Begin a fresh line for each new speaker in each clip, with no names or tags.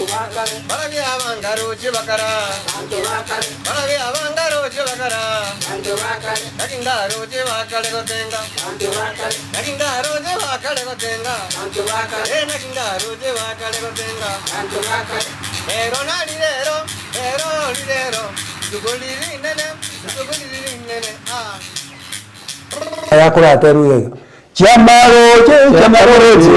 Baragi abangaro chibakara. Baragi abangaro chibakara. Nakindaro chibakale gotenga. Nakindaro chibakale gotenga. Nakindaro chibakale gotenga. Pero nalidero, pero lidero. Sugoliri nene.
Yakura teru. Chamaroje, chamaroje,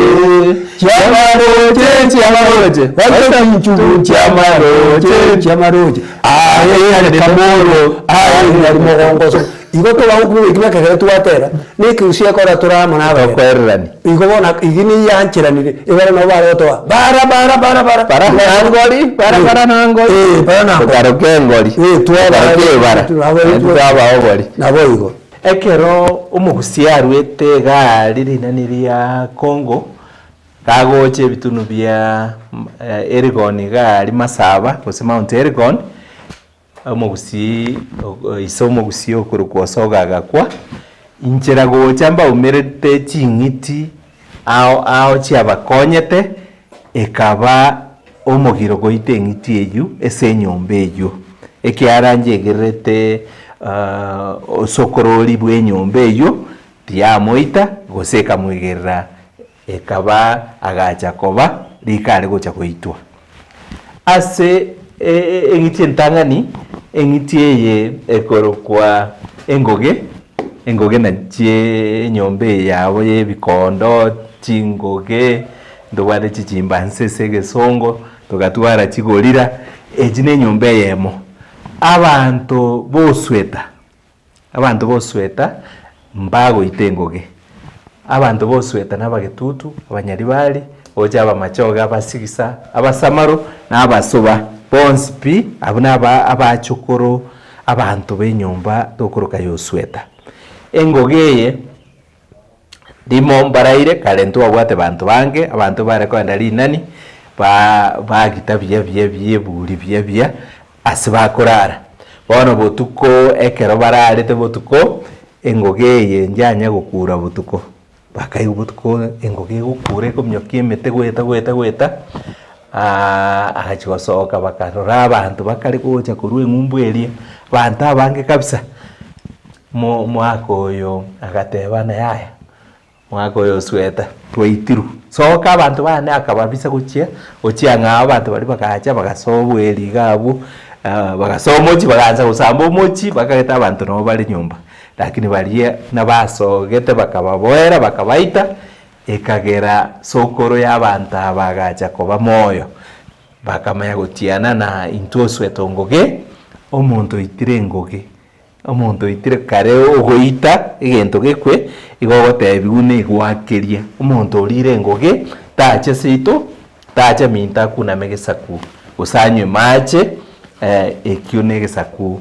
chamaroje, chamaroje. Welcome to chamaroje, chamaroje. Aye, kamoro, aye, mogongoso. Igo to bangu igina kagere tuatera. Ni kusia kora tura monaba kwerrani. Igo bona igini yanchirani. Ibara no bara to. Bara. Para nangori, para nangori. Para na. Para kengori. Tuaba obori. Nabo igo. Ekero umugusia rwete gari rinaniria Kongo gagoche bitunu bya Elgon gari masaba kose Mount Elgon umugusi isomo gusio kurukosoga gakwa injera gocha mba umerete chingiti ao chiabakonyete ekaba omugiro goite ngiti eyu ese nyombe eyu ekiaranje gerete osokoroli bwe nyombe eyo tiamoita goseka mwigerera ekaba agacha koba likale gocha koitwa ase engiti entangani engiti eye ekorokwa engoge na tie nyombe yabo yebikondo chingoge ndobade chichimba nsese gesongo togatwara chigolira ejine nyombe yemo abantu bosweta mbago itengoge abantu bosweta nabagetutu abanyaribali oja abamachoga abasigisa abasamaro nabasoba bonspi abuna abachokoro abantu benyomba dokoroka yosweta engogeye dimo mbaraire kalento abwate bantu bange abantu bare kwenda linani ba gitabye buri bye asibakorara bono botuko ekero bararete botuko engogeye njanya gukura botuko bakayi botuko engogeye gukure komyokie mete gweta ahachigosoka bakarora abantu bakari gocha kurwe ngumbwerie bantu abange kabisa mwako oyo agatebana yaya mwako oyo sweta twaitiru soka abantu bane akababisa guchia ochianga abantu bari bakacha bagasobweri gabo bagasomochi baganza gusamba omochi bakageta abantu no bali nyumba lakini balie nabasogete bakababoera bakabaita ekagera sokoro y'abantu abagacha koba moyo bakamaya gutiana na intosweto ngoge omuntu itire ngoge omuntu itire kare ogoita egento gekwe igogote bigune igwakeria omuntu orire ngoge tache sito tache minta kuna megesaku usanywe mache ekionegesaku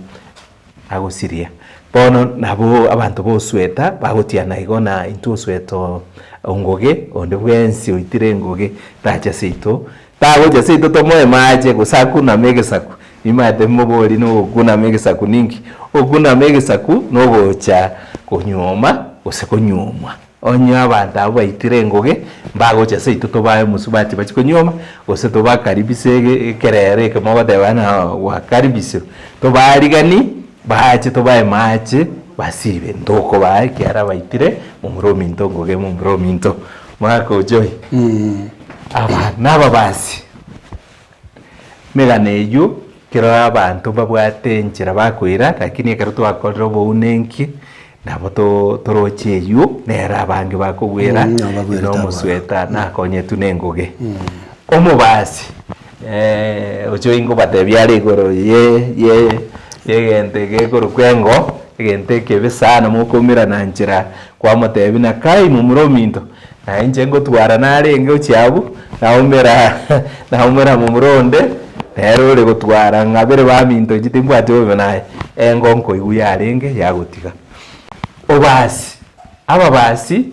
agosiria bono nabo abantu bosweta bagotiana igona intosweto ongoge onde bwensi oitire ngoge tache sito tagoje sito tomoe mache gusaku na megesaku imate mobori no kuna megesaku ningi okuna megesaku no gocha konyoma osekonyoma onyo abantu abo baitire ngoge bagocha sito tobaye musubati bachikonyoma ose tobakaribisege kerere kemogo debana wakaribisiro tobarigani bache tobaye mache basibe ndoko bae kiara baitire mumurominto ngoge mumurominto mwako joy aba naba basi meganeyo kero abantu babwate enchera bakwira lakini ekaruto akorro bounenki nabo torocheyo nera abange bakogwera no musweta nakonyetu nengoge omubasi ocho ingo batebyale goro ye gente gegoro kwengo gente kebesana mukomira nanchira kwa motebi na kai mumurominto na injengo twara narenge ochiabu naumera mumuronde nero le gutwara ngabere baminto gitimbu atobe naye engonko iguyarenge yagotiga obasi aba basi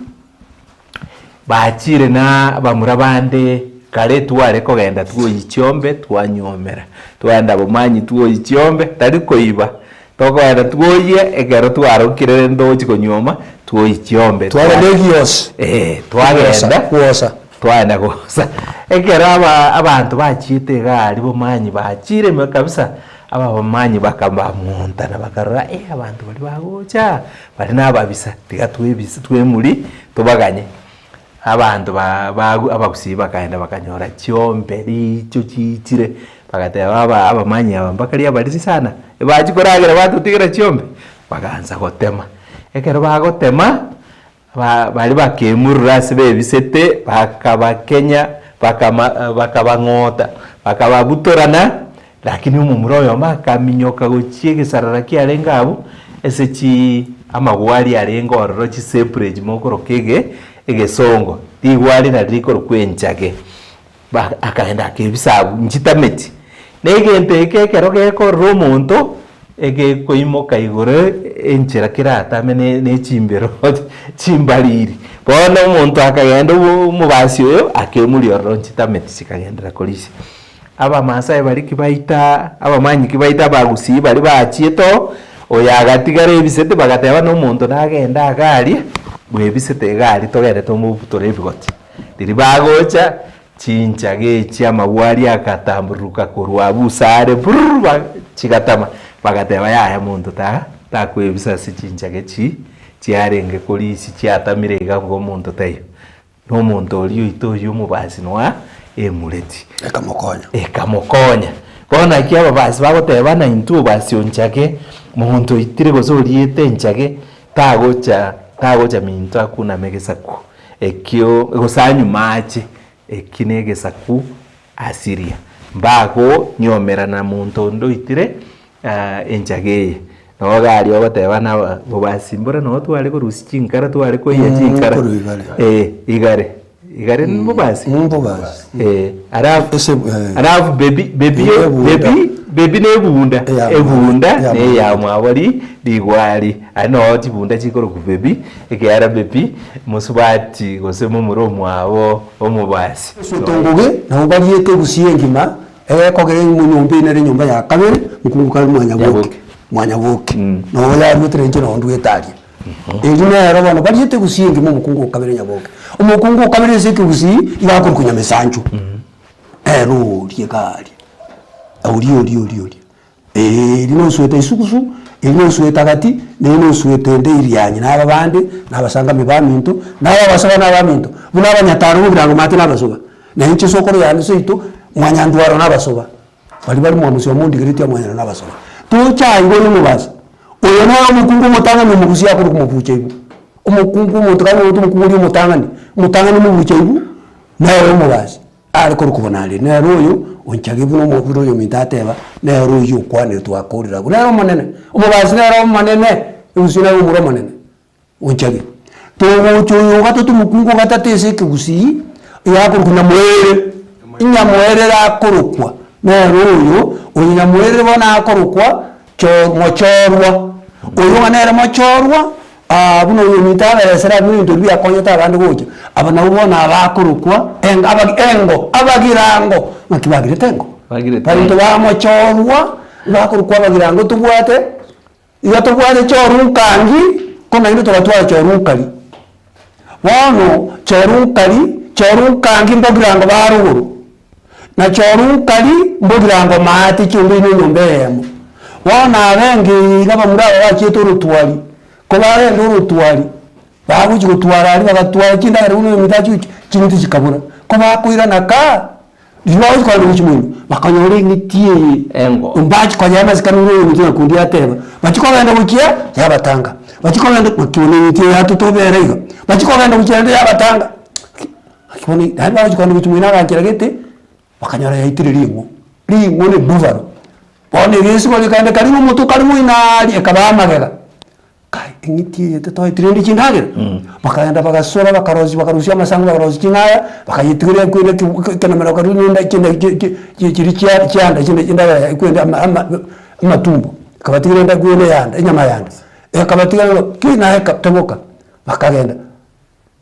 bachire na bamurabande kare tware kogenda twoyichombe twanyomera twanda bomanyi twoyichombe tari koiba tokwenda twoye egero twarokire ndochi konyoma twoyichombe tware legios twagenda kuosa twaenda gosa ekero abantu bachiete gari bomanyi bachire kabisa aba bamanyi bakabamuntana bakarora abantu bali bagocha bali nababisa tiga twebisa twemuri tubaganye abantu abagusiba kaenda bakanyora chiombe richo chichire bagateba abamanyi abambakari abali sana bachikoragera batutigira chiombe baganza gotema ekero bagotema bali bakemurura sibe bisete bakabakenya bakabangota bakababutorana lakini umumuroyo makaminyoka gochiege sarara kiarenga abo esechi amagwari arenga ororo chi separate mokoro kege egesongo tigwari na rikoro kwenchage akaenda kebisabu nchitameti negente ekero geko romonto ege koimoka igore enchera kirata mene ne chimbero chimbariri bona umuntu akagenda umubasi oyo akemuri ororo nchitameti sikagendera kolisi aba Masai bari kibaita abamanyi kibaita bagusi bari bachieto oyagatigara ebisete bagateba no muntu nagenda agari bwebisete gari togere tomubutore ebigoti diri bagocha chinchage chiamagwari akatamburuka kurwa busare chigatama bagateba yaya muntu ta kwebisa sichinchage chiarenge kolisi chiatamire gabwo muntu tayo no muntu oliyo itoyo mubasi noa emureti ekamokonya bona kiaba basi bagoteba na intu basi onchake muntu itire gozoriete nchake tagocha mintu akuna megesaku ekyo gosanyu mache ekinegesaku asiria mbago nyomera na muntu ndo itire enchage no gari ogoteba na bobasi mbora no twale korusi chinkara twale ko ya chinkara igare mbobasi arafu baby nebunda ne ya mwabari digwari ano tibunda chikoro ku baby ekara baby musubati gosemo muro mwabo omubasi
sotongoge na bariete gusiyengima kogere munyumba ine nyumba ya kabere mukunguka mwanyabuke no ya mutrenje no ndwetari Ejina robono bariete gusingi mu mukungu kabere nyaboke. Umukungu kabere seke gusi ibakuru kunyame sanju. Ero riegari. Auri. Lino sueta isukusu, lino sueta gati, lino sueta ende irianye na abandi nabasanga mibamintu, naba basaba nabamintu. Buna abanyataru birango mate nabasoba. Na inche sokoro yane seito mwanyandwaro nabasoba. Bali mu amusi omundi giriti amwanyana nabasoba. Tucha ingoni mubasa. Oyo na umukungu mutangani mugusiya kuri kumuvuce ibu umukungu mutangani umukungu mutangani muvuce ibu nayo mubazi ari kuri kubonale na royo onchage buno mubiro yo mitateba na royo kwane twakorira na monene umubazi na monene usina umuro monene onchage to yo gato tumukungu gatatese kigusi ya kuri kunamwere inyamwere ra korukwa na royo onyamwere bona akorukwa mochorwa oyo anera mochorwa buno yomitaba esera bintu bya konyeta abandi goje abana ubona abakurukwa abagirango makibagire tengo bagire ba mochorwa bakurukwa abagirango tubwate iyo tubwate chorukangi kona ino tubatwa chorukali wano chorukangi mbogirango baruguru na chorukali mbogirango mati chumbi nyumbemo wana bengi gaba muraba bakieto rutwari ko barende rutwari babuji gutwara ari bagatwara kinda ari uno mitachu kintu kikabura ko bakwira naka dibawo kwa ruchimunyu bakanyore ngitie engo umbachi kwa yama zikanuro ngitie kundi ateba bachiko benda bukia yabatanga bachiko benda kukione ngitie yatutoberega bachiko benda bukia yabatanga akiboni hari babuji kwa ruchimunyu nakiragete bakanyora yaitire ringo ne buvaro Pone Yesu walikanda karimu mutu karimu inali ekabamagera. Kai ingiti yete trendi chinagera. Bakaenda bagasora bakarusia masango bakarusi chinaya bakayitigire kwende kanamera karuni nda kiri cyanda kinda kwende amatumbo. Kabatigire nda kwende yanda inyama yanda. Kabatigire kina hekatoboka bakagenda.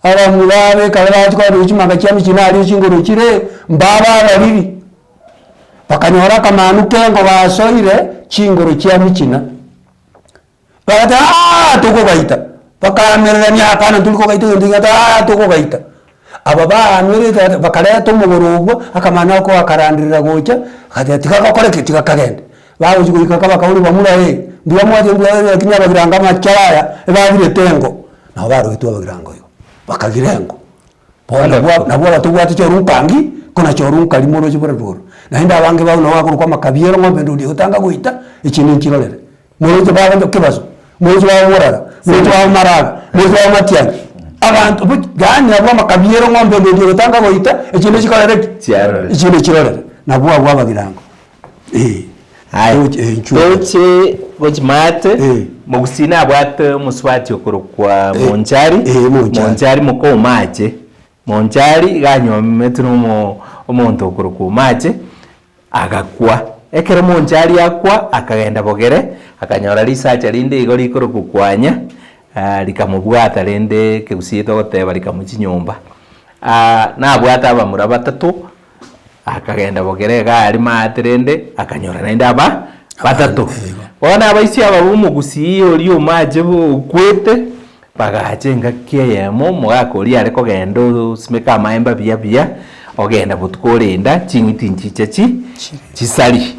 Aba mulabe kabati kwa ruchimanga cyami kinali chingoro kire mbaba babiri. Bakanyora kamanu kengo basoire chingoro kya mikina bagata tuko gaita bakamerera ni akana tuko gaita ndingata tuko gaita aba banwire bakareta umugorogwa akamana ko akarandirira gocha akati kakakore kitika kagende bawo jigika kabakauri bamura ndiyo mwaje ndiyo kinyabagiranga macharaya ebagire tengo na baro bitwa bagirango yo bakagirengo bona nabo batubwate cyo rumpangi kona cyo rumka limoro cyo boro na hinda abange bawo na wakuru kwa makabiero ngombe ndio utanga guita ikini kirorere muruzo babando kibazo muruzo wa murara muruzo wa maraga muruzo wa matiana abantu gani abo makabiero ngombe ndio utanga guita ikini kirorere ikini kirorere nabo abo bagirango
toche bojmate mugusina abwate muswati okurukwa monjari muko mache monjari ganyometru mu omuntu okurukwa mache agakwa ekere monjari akwa akagenda bogere akanyora risacha rinde igori ikurukwanya likamubwata rende kegusito goteba likamuchinyumba nabwata abamura batatu akagenda bogere gari materende akanyora nenda batatu bona abaisi ababumugusi oli omaje kwete bagacenga kiyemo mwakoli ariko gendo simeka maemba bia ogenda butkolinda chingitinchi chisali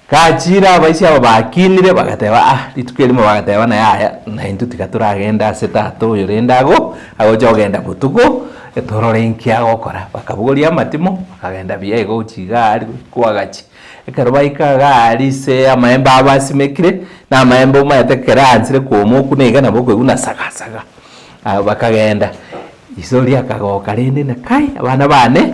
kachira abaisi abakinire bagateba litukeli bagateba na yaya na into tikaturagenda setato yorendago agojogenda butuko etororenki agokora bakabugoria amatimo akagenda biego uchigari kwagachi ekarubaika gari se amaemba abasimekire na amaemba umayatekera ansire komo kunega nabo kweguna sagasaga bakagenda isori akagoka rende na kai abana bane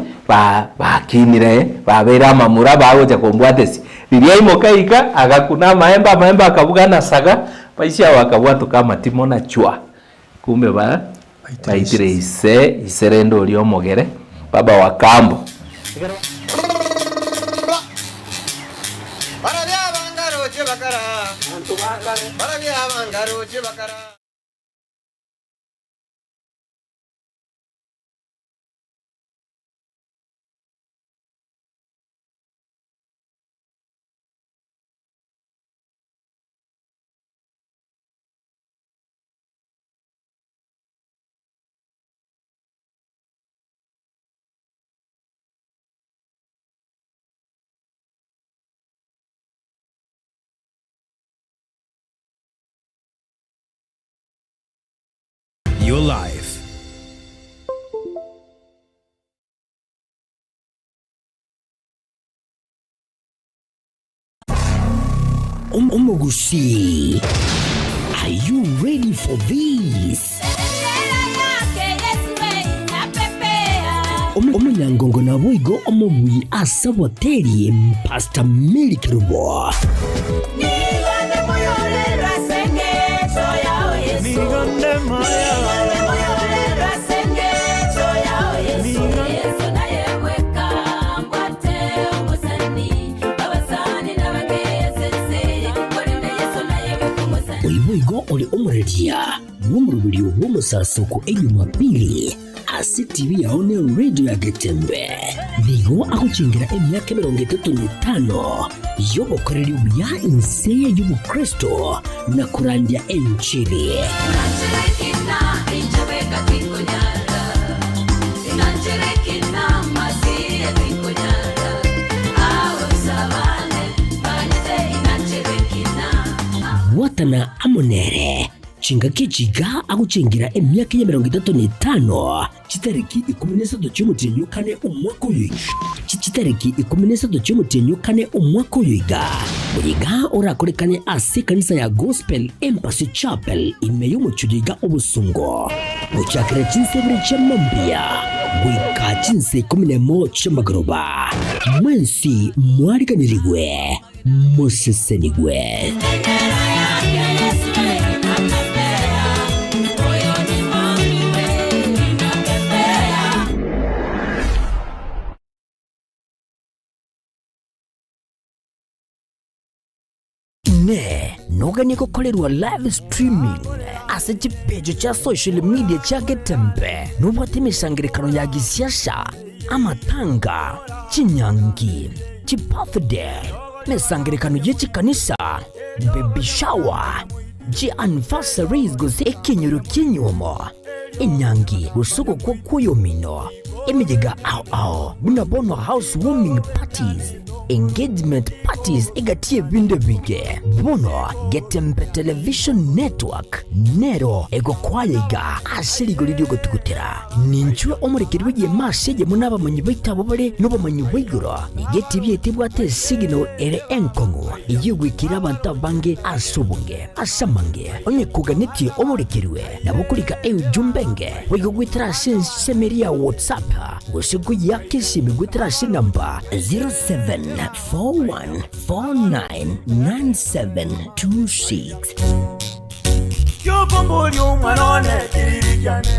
bakinire babera amamura bagoja kombwatesi biria imokaika agakuna amaemba akabugana saga baisha wakabwatu kama timo na chua kumbe baitire iserendo lyo mogere baba wa kambo
Your life.
Omogusi, are you ready for this? Omunyangongo na boigo omobui asaboteri Pastor Milly Kirubo. Oigo oli omuredia w'omurubiri w'omusasuku Jumapili Asi TV yaone radio ya Getembe bigo akuchingira emyaka 35 yobokoreri bya inseye y'ubukristo na kurandia enchili watana amonere chinga kichiga akuchingira emyaka ya 35 chitariki 13 cy'umutenyukane umwaka uyu chitariki 13 cy'umutenyukane umwaka uyiga muyiga orakorekane asi kanisa ya Gospel Embassy Chapel imeyo muchudiga obusungo muchakira chinsebere chamambia wika chinse 11 chamagoroba mwensi mwariganirigwe musesenigwe noganye kukolerwa live streaming ase chipejo cha social media cha Getembe nubwate misangirikano ya gisiasha amatanga chinyangi chibirthday misangirikano yechikanisa baby shower anniversaries gose ekinyoro kinyumo inyangi gusuko kwa kuyomino imijiga ao buna bono housewarming parties engagement parties igatie binde bige bono Getembe Television Network nero ego kwaliga asiri golidio gotugutera ninchwe omurikirwe ye masije munaba manyi baitabo bare nobo manyi baiguro igeti byetibwate signal ere enkongo igwikira abantu bange asubunge asamange onye kuganitie omurikirwe nabukulika jumbenge wigwitira semeria WhatsApp gosigu yakisimi gwitira namba 0741499726
Yobomboli umwanone kiririjane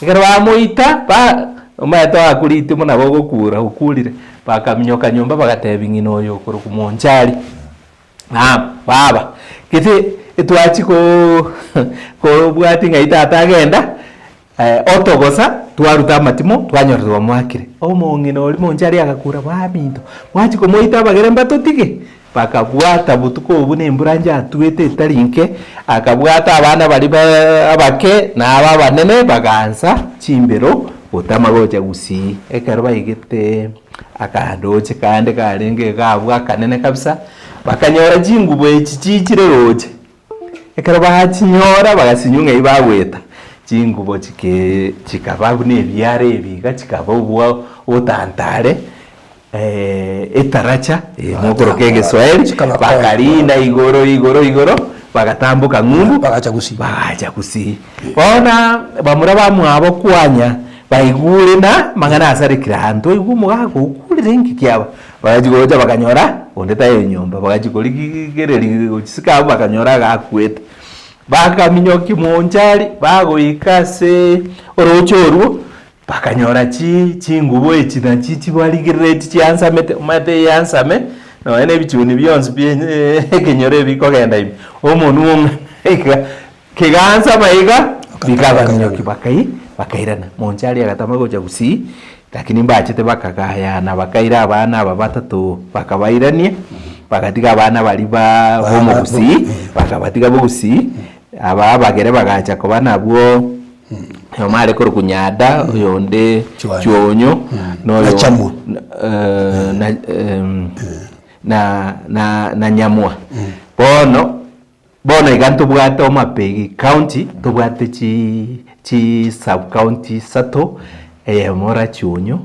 Ikara bamuita ba umaeta wakurite muna bogokura ukurire bakaminyoka nyumba bagateba ngino oyo kuru kumonchari baba kiti etwachi ko bwati ngaita atagenda otogosa twaruta matimo twanyorwa mwakire omongino oli monchari agakura baminto mwachi ko moita bagere mbatotige bakabwata butuko obune emburanja atwete tarinke akabwata abana bali abake na aba banene baganza chimbero utama goja gusi ekero bayigete akandoche kande karenge gabwa kanene kabisa bakanyora jingubo echichire roje ekero bachinyora bagasinyunga ibaweta jingubo chikababu ne byare biga chikabobwa utantare etaracha mukoro kege Swahili bakarina igoro bagatambuka ng'umbu bagacha gusi bona bamura bamwabo kwanya baigure na mangana asarikira hantu igumugago ukurire ngikyaba bagajigoja bakanyora ondeta yo nyomba bagajigoligereri ucisika bakanyora gakweta bakaminyoki monchari bagoikase orochoru bakanyora chingubo echina chibaligirire chiansame mate yansame no ene bichuni byonse bye kenyore bikogenda ibi omuntu umwe keganza maiga bikabanyoki bakairana monchari agatama goja gusi lakini mbachete bakagayana bakaira abana aba batatu bakabairanie bakatiga abana bali ba homo gusi bakabatiga bugusi aba bagere bagacha ko bana bwo yomare koro kunyada yonde chuonyo no na nyamua bono iganto bwate omapegi county to bwate chi sub county sato mora chuonyo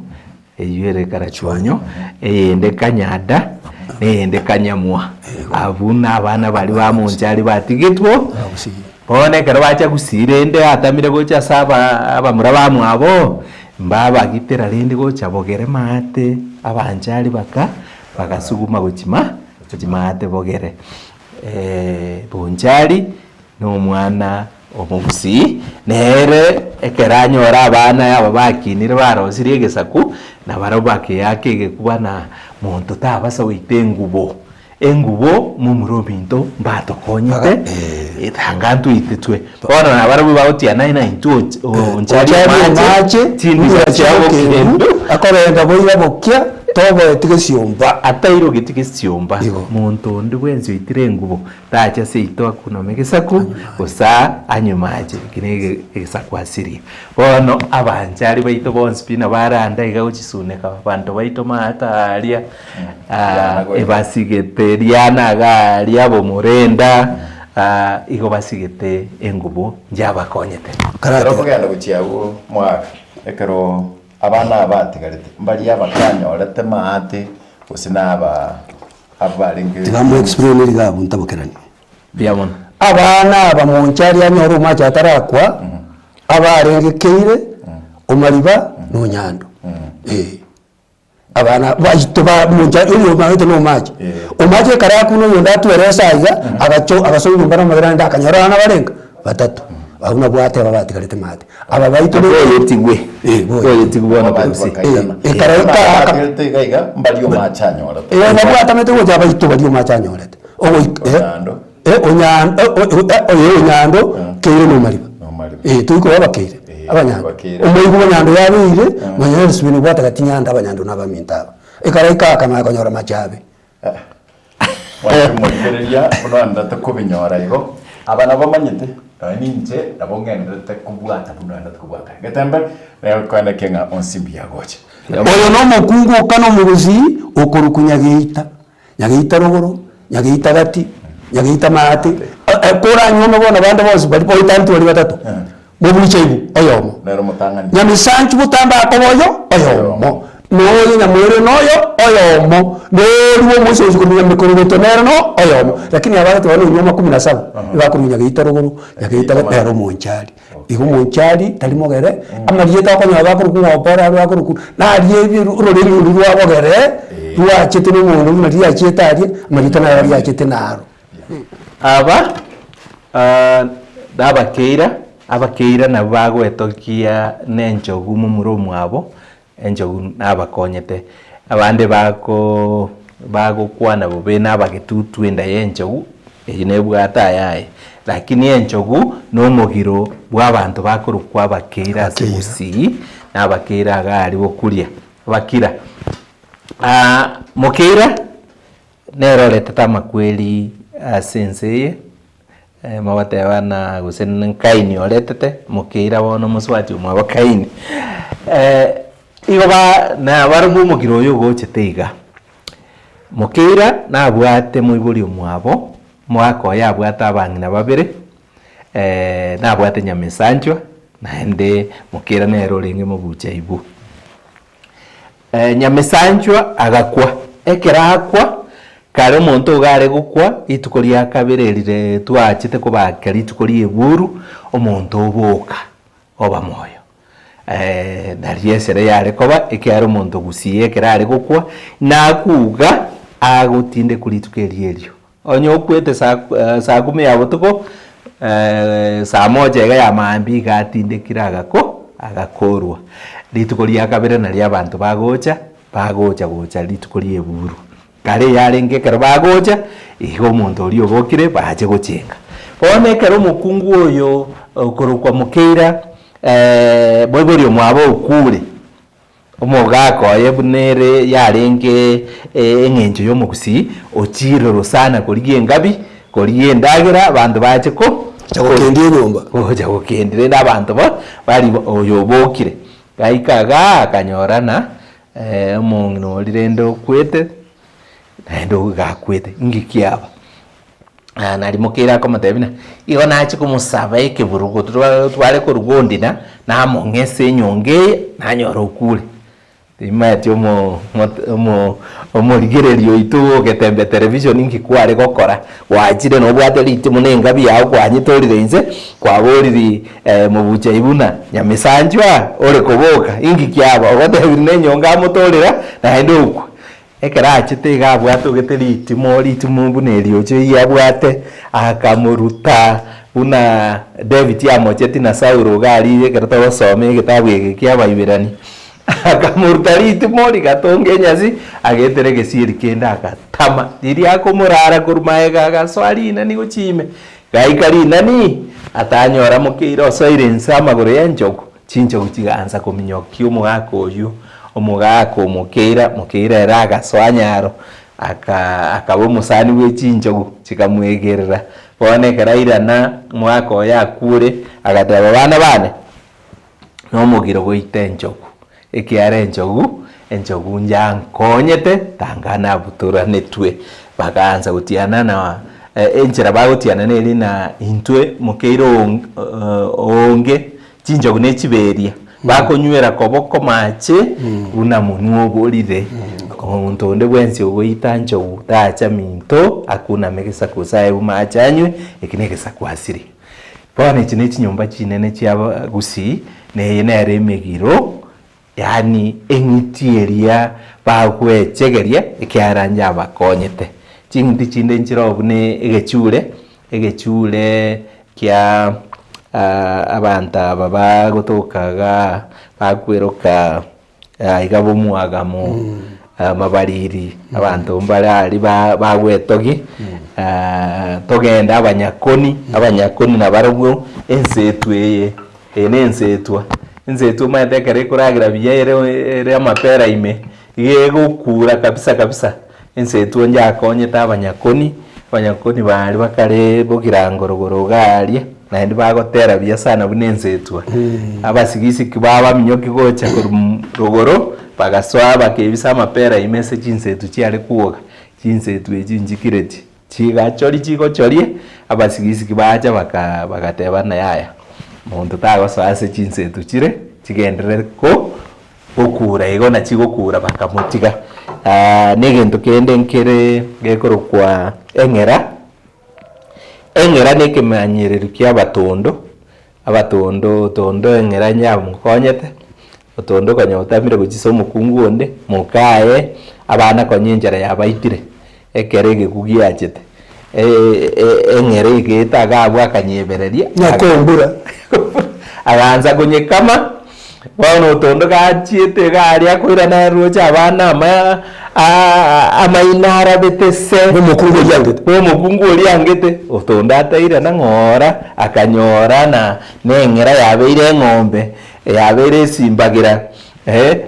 yere kara chuonyo ende kanyada ende kanyamua abuna abana bali ba monjari batigitwo bone kero bacha gusire ende atamire gocha saba abamura bamwabo mbaba gitera rindi gocha bogere mate abanjari bagasuguma gochima ate bogere bonjari no mwana omugusi nere ekeranyora abana aba bakinire barosire gesaku na barobake yake gekubana muntu tabasa witengubo engubo mumurominto mbato konyete itangantu itetwe bona nabarabu bautia 992 onchari mache tindi chabo kendo
akorenda boira bokia tobo etige siomba
atairo gitige siomba muntu ndi wenzi itire engubo tacha seito akuno megesaku osa anyumaje kinege egesaku asiri bono abanjari baito bonspina baranda igauchisuneka bantu baito mataria ebasigete Riana gari abo murenda igo basigete engubo njaba konyete
karako kugenda guchiawo mwaka ekero abana abatigarite mbali abakanya orete maate usinaba abaringe
tigambo explain iri gabo ntabokerani
biamon
abana abamonchari anyoro macha tarakwa abarengekeire omaliba no nyando abana baito ba munja iyo baito no maji omaje karaku no yonda tueresa iga agaso yumbara magara nda kanyara na barenga batatu abuna bwate babati karete mate aba baito no
yetigwe yetigwe na polisi
karaka
akirete gaiga mbali yo machanyo ora
na bwata mete go jaba ito bali yo machanyo ora onyando keire no maliba tuiko babakeire abanyando omoigu abanyando yabire manyere sibini bwata katinyanda abanyando n'abamintaba ikaraika kama konyora machabe
wamugereria unanda takubinyora igo abana bamanyite ninje nabongendete kubwata bunanda kubwata getembe kwenda kenga onsimbia goche
oyo no mukungu kano muruzi okurukunya geita rogoro nyageita gati nyageita mate kora nyono bona bande bose bali po itantu bali batatu mubuche ibu oyomo
nero mutangani
nyamisanchu butamba akoboyo oyomo noyo nyamwere noyo oyomo neriwo mose usikumenya mikoro betonero no oyomo lakini abana bano nyoma 17 bakurunya geita rogoro nyageita gatero monchali igo monchali talimo gere amarieta ko nyaba kurukunya opera bakuruku na aliye roreri rwa bogere rwa chete no mundu na ria cheta ali amarieta na ria chete naro
aba abakeira na bagwetokia nenjogu mumurumu abo enjogu nabakonyete abande bagokwana bobe nabagetutu enda yenjogu eyinebwata yaye lakini enjogu nomugiro bw'abantu bakorukwa abakeira sebusi nabakeira agari bokuria bakira mukeira nerorete tamakweli senseye mawateba na gusen kaini oletete mukeira bono muswati umwe bakaini igoba na barubu mugiro yo gochiteiga mukeira nabwate muiburi umwabo mwako yabwata abangina babere nabwate nyamisanchwa naende mukeira nero ringe mubucha ibu nyamisanchwa agakwa ekerakwa kare omonto gare gukwa itukori akabererire twachite kubakera itukori eburu omonto oboka oba moyo nariesere yare koba ekyaro omonto gusiye kerare gukwa nakuga agutinde kuritukeri elio onyo kwete saa 10 ya botuko saa 1 ega ya mambi gatinde kiragako agakorwa ritukori akabere nari abantu bagocha ritukori eburu kare yarenge karabagoja igo omonto ori obokire baje gochenga bone kero mukungu oyo okorukwa mukeira boibori omwabo okure omogako yebunere yarenge engenjo yomugusi ochiroro sana korigie engabi korigie endagera abantu baje ko
chagokendie nyumba
oja gokendire n'abantu bari oyo obokire gaikaga kanyorana omonto orirendo kwete ndo gakwete ngikiaba nari mukira ko matebina igo nachi kumusaba ekeburugo tware ko rugondina na mongese nyonge nanyoro kule imati omo rigererio itu getembe television ngikware gokora wajire no bwate liti munenga biyaho kwanyitorire inze kwaboriri mubucha ibuna nyamisanjwa ore koboka ingikiaba ogatebine nyonga mutorira na ndo ekerache gabwate ugeteriti mbuneri ocho yabwate akamuruta una David yamocheti na Sauro gari ekerata basome gitabu ekiabaibirani akamuruta riti mori gatonge nyasi agetere gesiri kenda akatama diri akomurara kurumaega gaswali nani gochime gaikari nani atanyora mukeiro silence amagoro yenjogo chinjogo kiganza kominyokio mugako oyu omugako mukeira era agaswanyaro akabo musani wechinjogu chikamwegerera bone karairana mwako yakure agataba bana bane no mugiro goite enjogu ekiare enjogu njankonyete tangana butura netwe baganza gutiana na enjira bagutiana neri na intwe mukeiro onge chinjogu nechiberia bakonywera koboko mache una munwo bolire omuntu onde bwensi ogoitancho utacha minto akuna megesa kusaye umachanywe ekinegesa kwasiri bone chine chinyumba chinene cyaba gusi nere megiro yani engitieria bagwechegeria ekyaranja bakonyete chindi chinde nchirobune egechure kya abanta baba gotokaga bakweroka igabo muagamo mabariri abantu mbarari bagwetogi togenda abanyakoni na barugwo ensetweye nensetwa nsetwa maete kuragira biya ere amapera ime igegukura kabisa ensetwa njakonyete abanyakoni bari bakare bogira ngorogoro garia naende bagotera biya sana bune ensetwa abasigisi kibaba minyoki gocha rogoro bagaswa bakebisa amapera imese chinsetu chiare kuoga chinsetu echinjikireti chigachori chigochorie abasigisi kibacha bagatebana yaya muntu tagosase chinsetu chire chigenderere gukura igona chigukura bakamutiga negento kende nkere gekorokwa eng'era nekemanyerero kia abatondo tondo eng'era nyamukonyete otondo konyotamire gochisa omokungu onde mukae abana konyenjera yabaitire ekere gegugiachete eng'era igetaga abwa kanyebereria
nakombura
aganza kunyekama bono otondo gachiete garia koirana rocha abana amainara betese omokungu oriangete otondo ataire na ng'ora akanyora na neng'era yabeire eng'ombe yabeire esimbagira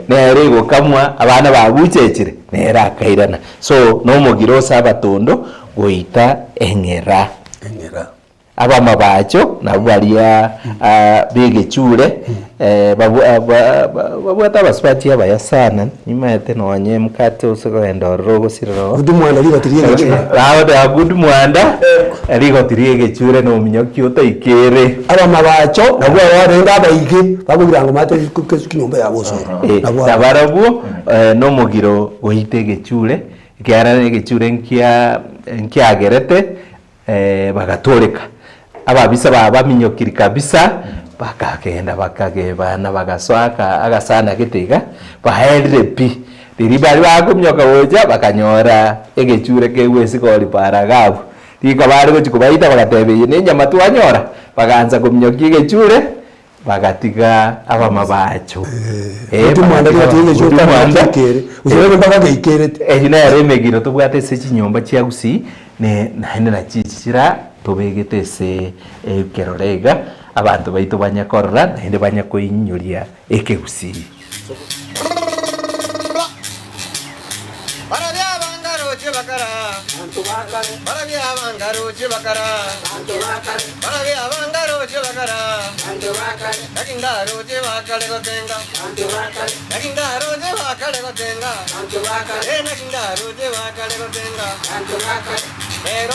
nere igokamwa abana babuchechire nere akairana so nomogiro osa abatondo goita eng'era abamabacho nabo baria begechure babwata abasipati abaya sana nimaete nonye mkate usigoenda ororo gosiroro
gudumwanda ligotirie gechure
gudu mwanda ligotirie gechure no minyoki otaikere
abamabacho nabo barenga abaige babugira ngo mate kinyomba ya boso
nabarabu no mugiro goite gechure kiarane gechure nkiagerete bagatoreka ababisa babaminyokiri kabisa bakagenda bakagebana bagaswaka agasana gitega bahendire pi riri bari bagumyoka goja bakanyora egechure kewesi kori paragabu rika bari gochikubaita bagatebeye nenyama twanyora baganza kumnyoki egechure bagatiga abamabacho
gudumwanda ligotirie gechure mwandakere usirebe mpaka geikerete
nere emegiro tobwate ase chinyomba chiagusi naende nachichira tobegete ase ekerorega abantu baitu banyakorora naende banyakoinyoria ekegusi
Pero